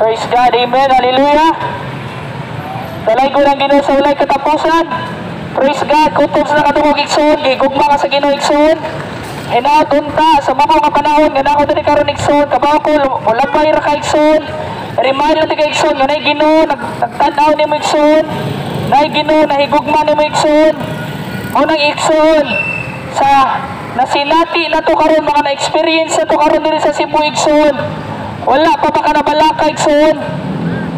Praise God, amen, hallelujah. Dalay ko ng Ginoo sa walay katapusan. Praise God, kutob sa nakatungog igsoon, gigugma ka sa Ginoo igsoon. Hinadunta sa mga panahon nga nako diri karon igsoon, kabaw ko ulabay ra ka igsoon. Remind natin ka igsoon nga nay Ginoo nagtanaw nimo igsoon. Nay Ginoo nahigugma nimo igsoon. Unang igsoon sa nasilati na to karon, mga na-experience na to karon diri sa Cebu igsoon. Wala pa ba ka nabalaka igsoon?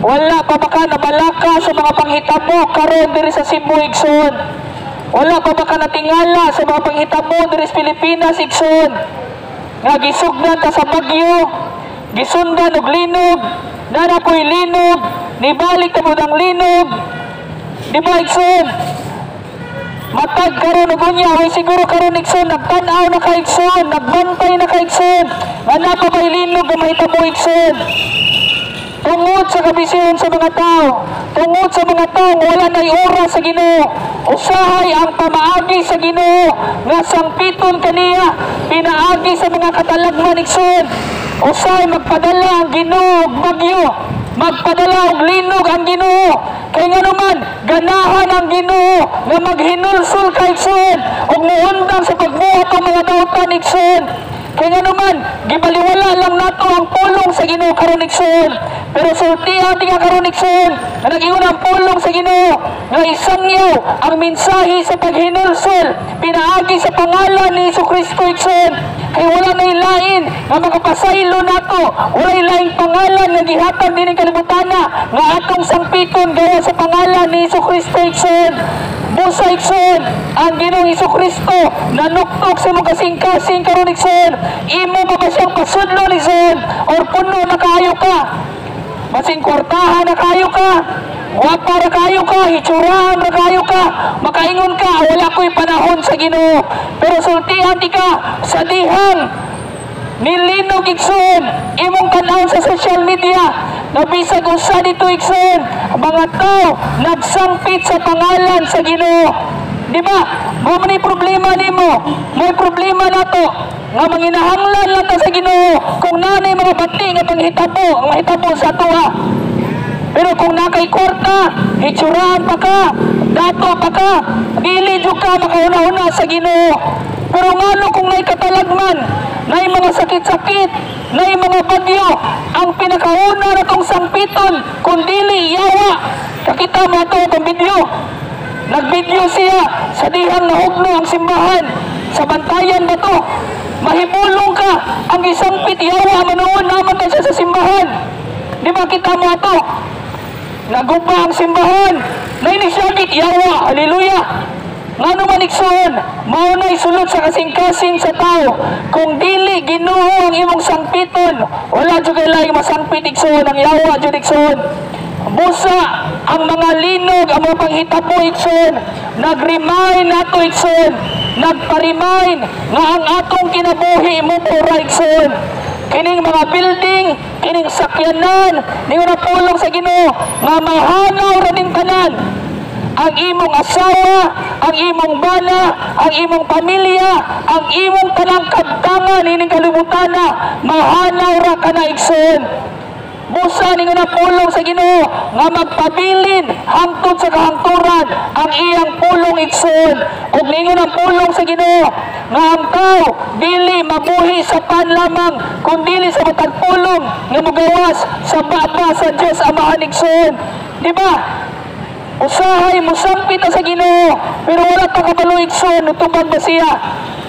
Wala pa ba ka nabalaka sa mga panghitabo karon diri sa Cebu igsoon? Wala pa ba ka natingala sa mga panghitabo diri sa Pilipinas igsoon? Nga gisugdan ta sa bagyo, gisundan og linog, nanapoy linog, nibalik ta mo ang linog. Di ba igsoon? Matag karon og unya, way siguro karon igsoon nagtan-aw na ka igsoon, nagbantay na ka igsoon. Wala pa bay linog nga mahitabo igsoon. Tungod sa kabisihan sa mga tao, tungod sa mga tao wala na'y oras sa Ginoo. Usahay ang pamaagi sa Ginoo nga sangpiton kaniya pinaagi sa mga katalagman igsoon. Usahay magpadala ang Ginoo og bagyo, magpadala og linog ang Ginoo. Kay nga naman ganahan ang Ginoo nga maghinulsol ka igsoon og muundang sa pagbuhat ang mga dautan igsoon. Kaya nga naman, gibaliwala lang nato ang pulong sa Ginoo karon igsoon. Pero sultihan di nga karon igsoon, na nag-iuna ang pulong sa Ginoo, nga isangyaw ang mensahe sa paghinulsol, pinaagi sa pangalan ni Jesucristo igsoon. Kaya wala na ilain nga makapasaylo nato, wala ilaing pangalan nga gihatag din ng kalibutana, nga atong sangpiton gawa sa pangalan ni Jesucristo igsoon. Busa igsoon, ang Ginoong Jesucristo nanuktok sa mga kasing-kasing karon igsoon. Imo ba ba siyang pasudlo igsoon? Or puno na kayo ka? Basing kwartahan na kayo ka? Wapa na kayo ka? Hitsurahan na kayo ka? Makaingon ka, wala ko'y panahon sa Ginoo. Pero sultihan di ka sa dihang nilinog igsoon, imong kanahon sa social media, nabisag usa dito igsoon, mga tao nagsangpit sa pangalan sa Ginoo. Di ba? Mo man problema nimo, may problema nato nga manginahanglan lang ta sa Ginoo kung nanay mga bati nga panghitabo, ang mahitabo sa tuwa. Pero kung nakay kwarta, hitsurahan pa ka, dato pa ka, dili jud ka makauna-una sa Ginoo. Pero ngano kung nay katalagman, nay mga sakit-sakit, nay mga bagyo, ang pinakauna na tong sangpiton, kung dili yawa. Kakita mo ito itong video. Nag-video siya sa dihang nahugno ang simbahan. Sa bantayan ba to? Mahibulong ka, ang isangpit yawa, manoon naman ka siya sa simbahan. Di ba kita mo ito? Nagupa ang simbahan, nay nisyagit yawa, haleluya. Nga naman igsoon, maunay sulod sa kasing-kasing sa tao. Kung dili Ginoo ang imong sangpiton, wala jud kay laing masangpit igsoon, ang yawa jud igsoon. Busa ang mga linog, ang mga panghitabo igsoon, nag-remind nato igsoon, nagpa-remind nga ang atong kinabuhi mo pura igsoon. Kining mga building, kining sakyanan, ningon na pulong sa Ginoo nga mahanaw ra ning tanan. Ang imong asawa, ang imong bana, ang imong pamilya, ang imong tanang kabtangan ining kalibutana, mahanaw ra kana igsoon. Busa ningon na pulong sa Ginoo nga magpabilin hangtod sa kahangturan ang iyang pulong igsoon. Ug ningon ang pulong sa Ginoo nga ang tao dili mabuhi sa pan lamang, kundi sa matag pulong nga mogawas sa baba sa Dios Amahan igsoon. Di ba? Usahay musangpit sa Ginoo, pero wala pa kabalo igsoon, utubag ba siya?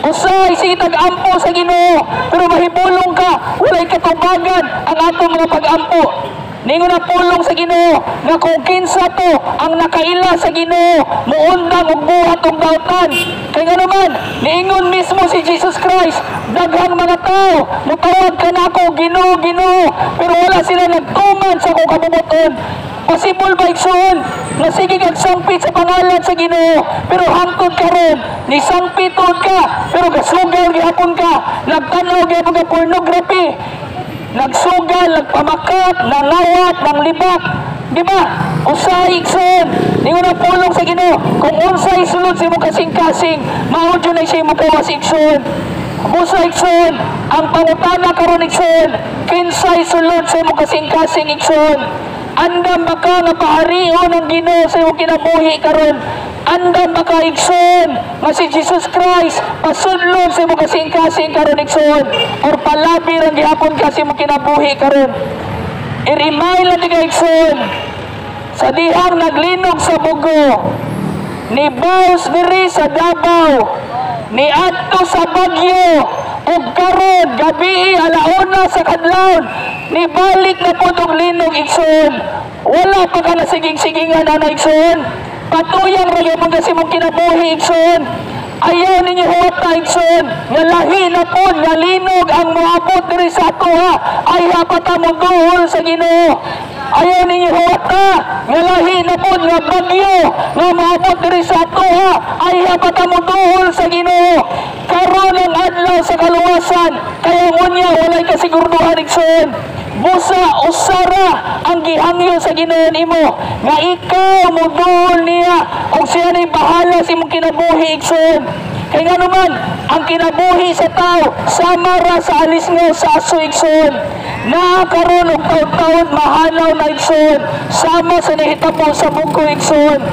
Usahay sige tag-ampo sa Ginoo, pero mahibulong ka, walay katubagan ang atong mga pag-ampo. Ningon na pulong sa Ginoo nga kung kinsa to ang nakaila sa Ginoo, muundang og buhat og dautan. Kaya nga naman, niingon mismo si Jesus Christ, daghang mga tao mutawag ka na ako Ginoo, Ginoo, pero wala sila nagtuman sa akong kabubuton. Possible ba igsoon na sige kagsangpit sa pangalan sa Ginoo, pero hangtod ka ron, nisangpitod ka, pero gasugal gihapon ka, nagtanaw gihapon ka pornography, nagsugal, nagpamakat, nangawat, nanglibak. Di ba? Usay igsoon, ningon na pulong sa Ginoo, kung unsay sulod sa imong kasing-kasing, mao jud na siya mo kawas igsoon. Busa Igsoon, ang pangutana karon Igsoon, kinsay sulod sa imong kasing-kasing Igsoon. Andam baka nga paharion ang Ginoo sa imong kinabuhi karon. Andam baka Igsoon nga si Jesus Christ pasudlon sa imong kasing-kasing karon Igsoon, or palabir ang gihapon ka sa imong kinabuhi karon. I-remind lang ka Igsoon, sa dihang naglinog sa Bugo, ni Baus diri sa Davao, ni adto sa Baguio, ug karon gabi alauna sa kadlawon, ni balik na pud og linog Igsoon. Wala pa ka nasiging-sigingan na Igsoon. Patuyang ra gyud kasi mong kinabuhi Igsoon. Ayaw ninyo huwata Igsoon, nga lahi na po, nga linog ang maabot diri sa ato ha. Ay hapata mo duhol sa Ginoo. Ayaw ninyo huwata, nga lahi na po, nga bagyo, nga maabot diri sa ato ha. Ay hapata mo duhol sa Ginoo. Karon ang adlaw sa kaluwasan, kaya ngunya walay kasiguraduhan Igsoon. Busa usara ang gihangyo sa Ginoo nimo, nga ikaw muduol niya kung siya na'y bahala sa imong kinabuhi Igsoon. Kaya nga naman, ang kinabuhi sa tao sama ra sa alis nga sa aso Igsoon. Nakakaroon og taon-taon mahalaw na Igsoon, sama sa nahitabo sa Bugo Igsoon.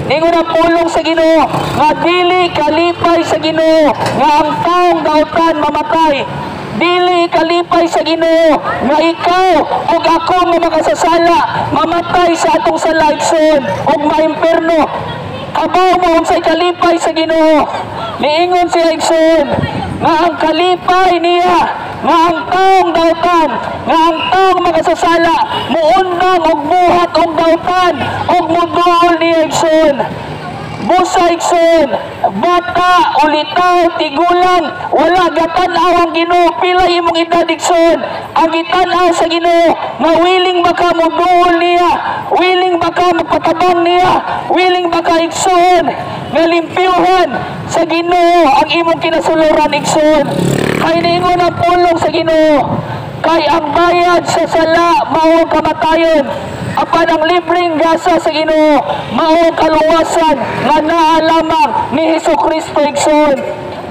Ningon ang pulong sa Ginoo, nga dili kalipay sa Ginoo, nga ang taong dautan mamatay. Dili kalipay sa Ginoo nga ikaw ug ako nga makasasala mamatay sa atong sala Igsoon ug maimperno. Kabaw mo unsay kalipay sa Ginoo. Niingon siya Igsoon nga ang kalipay niya, nga ang taong dautan, nga ang taong makasasala muundang og buhat og dautan og muduol niya Igsoon. Busa Igsoon, bata, ulitaw, tigulang, wala gatanaw ang Ginoo, pila imong edad Igsoon. Ang gitanaw sa Ginoo, nga willing baka muduol niya, willing baka magpatabang niya, willing baka Igsoon, nga limpyuhan sa Ginoo ang imong kinasuluran Igsoon. Kay niingon ang pulong sa Ginoo, kay ang bayad sa sala mao kamatayon, apan ang libreng gasa sa Ginoo mao kaluwasan nga naa lamang ni Hesukristo Igsoon.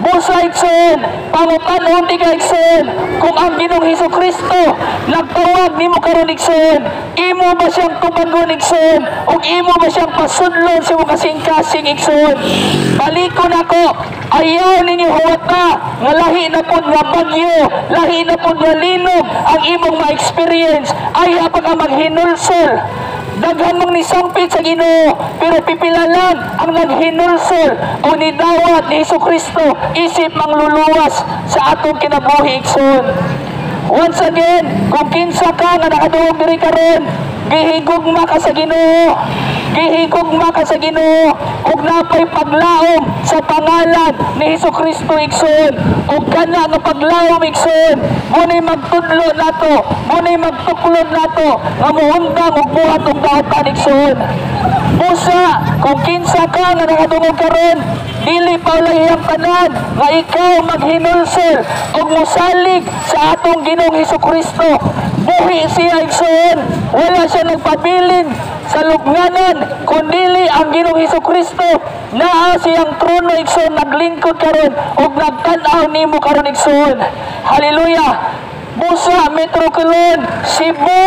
Busa Igsoon, pangutan-on di ka Igsoon, kung ang Ginoong Hesukristo nagtawag nimo karon Igsoon, imo ba siyang tubangon Igsoon, o imo ba siyang pasudlon sa imong kasing-kasing Igsoon? Balikon ako, ayaw ninyo huwata nga lahi na pud nga bagyo, lahi na pud nga linog ang imong ma-experience. Ay hapa ka maghinulsol. Daghan mong nisampit sa Ginoo, pero pipila lang ang naghinulsol o nidawat ni Hesukristo, isip mangluluwas sa atong kinabuhi Igsoon. Once again, kung kinsa ka nga nakadungog diri karon, gihigugma ka sa Ginoo, gihigugma ka sa Ginoo, ug napay paglaom sa pangalan ni Hesukristo Igsoon, ug kana nga paglaom Igsoon, munay magtudlo nato, munay magtuklod nato, nga muundang ug buhat ug dautan Igsoon. Busa, kung kinsa ka nga nakadungog karon, dili pa layang tanan nga ikaw maghinulsol ug mosalig sa atong Ginoong Hesukristo. Buhi siya Igsoon, wala siya nagpabilin sa lubnganan, kundili ang Ginoong Hesukristo naa siyang trono Igsoon, naglingkod karon ug nagtan-aw nimo karon Igsoon. Hallelujah. Busa, Metro Colon, Cebu,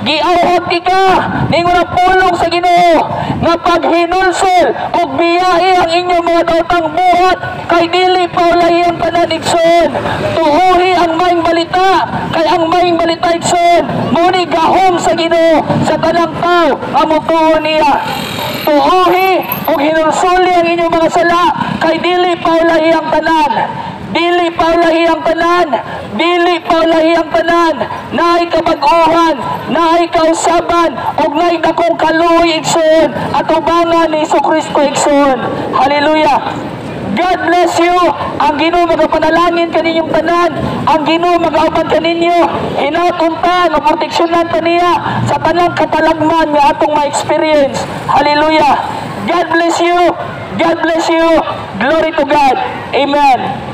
giawhot ka, ningon ang pulong sa Ginoo, nga paghinulsol o biyahe ang inyong mga dautang buhat, kay dili paulay ang tanan Igsoon. Tuhuhi ang maing balita, kay ang maing balita Igsoon, muni gahom sa Ginoo, sa tanang tao, amutuon niya. Tuhuhi o hinulsuli ang inyong mga sala, kay dili paulay ang tanan. Dili paulahi ang tanan, dili paulahi ang tanan, naay kabag-ohan, naay kausaban, ug naay dakong kaluoy Igsoon, at ubangan ni Hesukristo Igsoon. Hallelujah. God bless you. Ang Ginoo magapanalangin kaninyong tanan, ang Ginoo magauban kaninyo, hinatuntan o proteksyonan kaniya sa tanang katalagman nga atong ma-experience. Hallelujah. God bless you. God bless you. Glory to God. Amen.